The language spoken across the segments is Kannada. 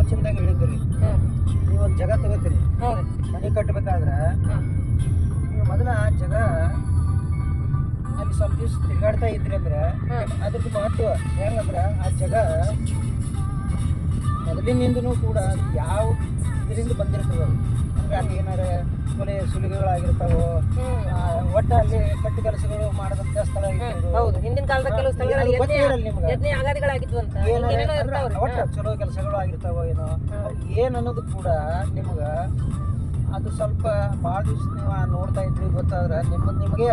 ಆಲೋಚನೆದಾಗ ಹೇಳಿದ್ರಿ. ನೀವು ಒಂದು ಜಾಗ ತಗೋತೀರಿ, ಮನೆ ಕಟ್ಟಬೇಕಾದ್ರೆ ನೀವು ಮೊದಲ ಆ ಜಾಗ ಅಲ್ಲಿ ಸ್ವಲ್ಪ ದಿವಸ ತಿರುಗಾಡ್ತಾ ಇದ್ರಿ ಅಂದ್ರೆ ಅದ್ರದ್ದು ಮಹತ್ವ ಹೆಂಗಂದ್ರೆ ಆ ಜಾಗ ಮೊದಲಿನಿಂದನೂ ಕೂಡ ಯಾವ ಇದರಿಂದ ಬಂದಿರ್ತದೆ ಅಂದ್ರೆ ಅಲ್ಲಿ ಏನಾರ ಕೊಲೆ ಸುಲಿಗೆಗಳಾಗಿರ್ತಾವೋ, ಒಟ್ಟ ಅಲ್ಲಿ ಕಟ್ಟು ಕೆಲಸಗಳು ಮಾಡದಂತ ಸ್ಥಳ ಹೌದು. ಹಿಂದಿನ ಕಾಲದ ಕೆಲವು ಸ್ಥಳಗಳಲ್ಲಿ ಒಟ್ಟ ಚಲೋ ಕೆಲಸಗಳು ಆಗಿರ್ತಾವೋ ಏನೋ ಏನ್ ಅನ್ನೋದು ಕೂಡ ನಿಮ್ಗ ಅದು ಸ್ವಲ್ಪ ಭಾಳ ದಿವಸ ನೀವು ನೋಡ್ತಾ ಇದ್ರಿ ಗೊತ್ತಾದ್ರೆ ನಿಮಗೆ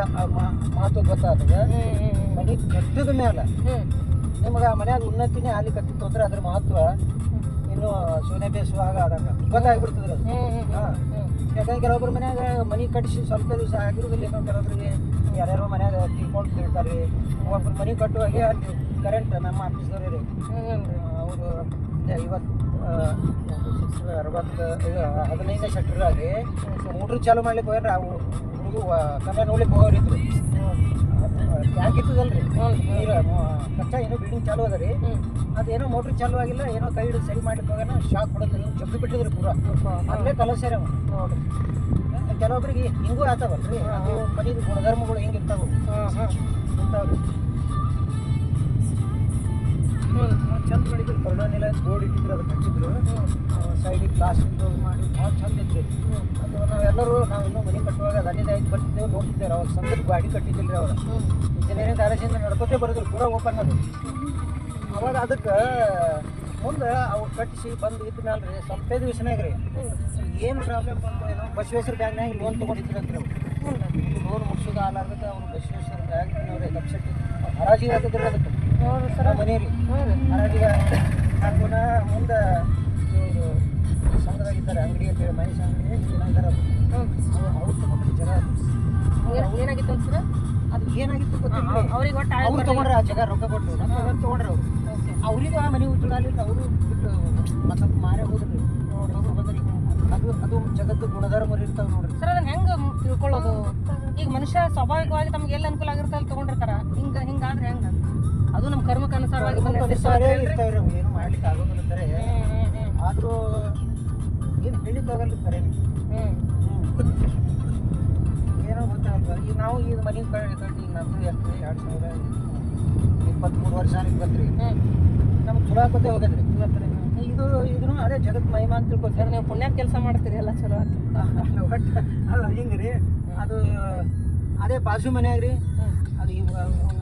ಮಹತ್ವ ಗೊತ್ತಾದ್ರೆ ಮನೆ ಕಟ್ಟಿದ ಮೇಲೆ ನಿಮ್ಗೆ ಆ ಮನ್ಯಾಗ ಉನ್ನತಿನೇ ಹಾಲಿ ಕಟ್ಟಿತ್ತು ಅಂದ್ರೆ ಅದ್ರ ಮಹತ್ವ ಇನ್ನು ಸೋನೆ ಬೇಸುವಾಗ ಆದಾಗ ಗೊತ್ತಾಗ್ಬಿಡ್ತದ್ರಿ ಅದು. ಯಾಕಂದ್ರೆ ಕೆಲವೊಬ್ರು ಮನ್ಯಾಗ ಮನೆ ಕಟ್ಟಿಸಿ ಸ್ವಲ್ಪ ದಿವಸ ಆಗಿರೋದಿಲ್ಲ, ಏನೋ ಕೆಲವೊಬ್ರಿಗೆ ಯಾರ್ಯಾರೋ ಮನ್ಯಾಗ ತಿಳ್ಕೊಂಡು ತಿಳ್ತಾರೆ. ಒಬ್ಬರು ಮನೆ ಕಟ್ಟುವಾಗ ಅಲ್ಲಿ ಕರೆಂಟ್ ನಮ್ಮ ಆಫೀಸ್ದವ್ರಿ ರೀ ಅವರು 15ನೇ ಸೆಕ್ಟರ್ದಾಗಿ ಮೋಟ್ರ್ ಚಾಲು ಮಾಡ್ಲಿಕ್ಕೆ ಹೋಗ್ಯಾರ. ಹುಡುಗ ಕನ್ನಡ ನೋಡ್ಲಿಕ್ಕೆ ಹೋಗೋರಿದ್ರು, ಟ್ಯಾಂಕ್ ಇರ್ತದಲ್ರಿ ನೀರು ಕಚ್ಚಾ ಏನೋ ಬಿಲ್ಡಿಂಗ್ ಚಾಲು ಅದ ರೀ, ಅದೇನೋ ಮೋಟ್ರ್ ಚಾಲು ಆಗಿಲ್ಲ, ಏನೋ ಕೈ ಹಿಡಿದು ಸರಿ ಮಾಡ್ಲಿಕ್ಕೆ ಹೋಗೋಣ ಶಾಕ್ ಹೊಡೋದ್ರಿ, ಜಬ್ಬಿ ಬಿಟ್ಟಿದ್ರಿ ಪೂರ ಅಲ್ಲೇ ಕಲಸ್ಯಾರ ನೋಡ್ರಿ. ಕೆಲವೊಬ್ರಿಗೆ ಹಿಂಗೂ ಆತಾವಲ್ರಿ, ಅದು ಮನೆದು ಗುಣಧರ್ಮಗಳು ಹಿಂಗಿರ್ತಾವ ಇಂಥವ್ರಿ. ಚಂದ ಮಾಡಿದ್ರು, ಕರುಣಾನಿಲ ಬೋರ್ಡ್ ಇಟ್ಟಿದ್ರು, ಅದಕ್ಕೆ ಹಚ್ಚಿದ್ರು, ಸೈಡಿಗೆ ಗ್ಲಾಸ್ ಮಾಡಿ ಭಾಳ ಚಂದ ಇದ್ರಿ. ಅದು ನಾವೆಲ್ಲರೂ ಇನ್ನೂ ಮನೆ ಕಟ್ಟುವಾಗ ದನಿದ ಆಯ್ತು ಬರ್ತಿದ್ದೇವೆ ನೋಡ್ತಿದ್ದೇವೆ. ಅವಾಗ ಸಂಘದ ಗಾಡಿ ಕಟ್ಟಿದ್ದಿಲ್ಲ ರೀ, ಅವ್ರು ಇಂಜಿನಿಯರಿಂಗ್ ಕಾಲೇಜಿಂದ ನಡ್ಕೋತೇ ಬರೋದ್ರು, ಪೂರ ಓಪನ್ ಅದು. ಅವಾಗ ಅದಕ್ಕೆ ಮುಂದೆ ಅವ್ರು ಕಟ್ಟಿಸಿ ಬಂದು ಇದ್ಮೇಲೆ ರೀ ಸ್ವಲ್ಪ ದಿವಸನಾಗ ರೀ ಏನು ಪ್ರಾಬ್ಲಮ್ ಬಂದು ಏನೋ ಬಸವೇಶ್ವರ ಬ್ಯಾಂಕ್ನಾಗ ಲೋನ್ ತೊಗೊಂಡಿದ್ರಂತ್ರಿ. ಅವ್ರು ಲೋನ್ ಮುಗಿಸೋದು ಆಲಾಗುತ್ತೆ, ಅವರು ಬಸವೇಶ್ವರ ಬ್ಯಾಂಕ್ನವ್ರೆ ಲಕ್ಷಕ್ಕೆ ಹರಾಜಿಗೆ ಹಾಕಿದ್ರಿ ಅದಕ್ಕೆ ಮನೆ ರೀ. ಹರಾಜಿಗೆ ಹಾಕೋಣ ಮುಂದೆ ಇವರು ಸಂಘದಾಗಿದ್ದಾರೆ, ಅಂಗಡಿ ಅಂತೇಳಿ ಮಹೇಶ್ ಅಂಗಡಿ ಏನಾಗಿದ್ದಾರೆ ಅವ್ರು ತೊಗೊಂಡ್ರಿ ಜಗ. ಏನಾಗಿತ್ತು ಸರ್ ಅದು ಏನಾಗಿತ್ತು ಗೊತ್ತಿಲ್ಲ, ಅವ್ರಿಗೆ ಒಟ್ಟು ಅವ್ರು ತೊಗೊಂಡ್ರೆ ಆ ಜಾಗ ರೊಕ್ಕ ಕೊಟ್ಟು ತೊಗೊಂಡ್ರೆ ಅವರು ಅವ್ರಿಗೂ ಆ ಮನೆ ಉಜ್ಜಲಾಲಿಲ್ಲ, ಅವರು ಬಿಟ್ಟು ಮತ್ತೊಬ್ಬ ಮಾರೇ ಹೋದ್ರಿ. ಅದು ಜಗತ್ತು ಗುಣಧರ್ಮ ಇರ್ತಾವೆ ನೋಡ್ರಿ ಸರ್. ಅದನ್ನ ಹೆಂಗೆ ತಿಳ್ಕೊಳ್ಳೋದು? ಈಗ ಮನುಷ್ಯ ಸ್ವಾಭಾವಿಕವಾಗಿ ತಮ್ಗೆ ಎಲ್ಲ ಅನುಕೂಲ ಆಗಿರುತ್ತೆ ಅಲ್ಲಿ ತೊಗೊಂಡಿರ್ತಾರ, ಹಿಂಗಾದ್ರೆ ಹೆಂಗ? ಅದು ನಮ್ಮ ಕರ್ಮಕ್ಕೆ ಅನುಸಾರವಾಗಿ ಇರ್ತಾವ್ರಿ, ಏನು ಮಾಡ್ಲಿಕ್ಕೆ ಆಗೋದಿಲ್ಲ ಅಂತಾರೆ. ಆದರೂ ಏನು ಹೇಳಿದ್ದಾಗಲ್ಲ ಕರೆ ಏನೋ ಗೊತ್ತಾಗಲ್ವ. ಈಗ ನಾವು ಈಗ ಮನೆ ಕಟ್ಟಿ ಈಗ ನಮ್ಮದು ಎಷ್ಟು 2023 ವರ್ಷ ಬಂದ್ರಿ, ನಮ್ಗೆ ಚಲೋ ಹಾಕೋತೆ ಹೋಗದ್ರಿ. ಇದು ಇದನ್ನು ಅದೇ ಜಗತ್ ಮಹಿಮಾ ಅಂತ ತಿಳ್ಕೊತಾರೆ. ನೀವು ಪುಣ್ಯ ಕೆಲಸ ಮಾಡ್ತೀರಿ ಎಲ್ಲ ಚಲೋ ಒಟ್ಟು ಅಲ್ಲ ಹಿಂಗೆ ರೀ. ಅದು ಅದೇ ಬಾಜು ಮನ್ಯಾಗ ರೀ, ಅದು ಈಗ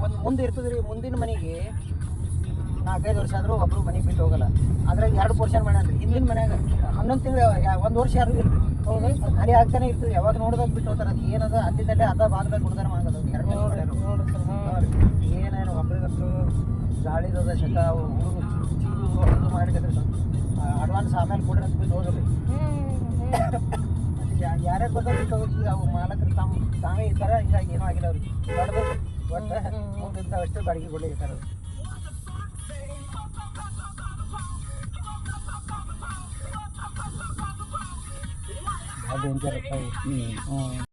ಒಂದು ಮುಂದೆ ಇರ್ತದೆ ರೀ. ಮುಂದಿನ ಮನೆಗೆ 4-5 ವರ್ಷ ಆದರೂ ಒಬ್ಬರು ಮನೆ ಬಿಟ್ಟು ಹೋಗಲ್ಲ. ಅದ್ರಾಗ 2 ಪೋರ್ಷನ್ ಮಾಡ್ಯಾನ್ರಿ. ಹಿಂದಿನ ಮನ್ಯಾಗ 11 ತಿಂಗಳು 1 ವರ್ಷ ಯಾರು ಇಲ್ಲ ರೀ, ಖಾಲಿ ಆಗ್ತಾನೆ ಇರ್ತದೆ. ಯಾವಾಗ ನೋಡಿದಾಗ ಬಿಟ್ಟು ಹೋಗ್ತಾರೆ. ಅದು ಏನದ ಅಲ್ಲಿಂದಲೇ ಅದ ಭಾಗದಾಗ ಗುಣಧರ್ಮ ಆಗದ. 2 ಏನೇನು ಒಬ್ರಿಗಂತೂ ಗಾಳಿದದ ಶಕ ಹುಡುಗರು ಚೀರು ಅದು ಮಾಡಿದ್ರೆ ಅಡ್ವಾನ್ಸ್ ಆಮೇಲೆ ಕೊಡ್ರಿ ಅಂತ ಬಿಟ್ಟು ಹೋದ್ರಿ. ಯಾರ್ಯಾರು ಬಂದ ಬಿಟ್ಟು ಹೋಗಿ ಅವು ಮಾಲಕರು ತಾವೇ ಇರ್ತಾರೆ. ಹಿಂಗಾಗಿ ಏನೂ ಆಗಿಲ್ಲ ಅವ್ರಿಗೆ ಬಡ್ದು ಒಟ್ಟು ಮುಂದಿಂದವಷ್ಟೇ ಬಾಡಿಗೆ ಕೊಡಲಿ ಇರ್ತಾರೆ. ಅದು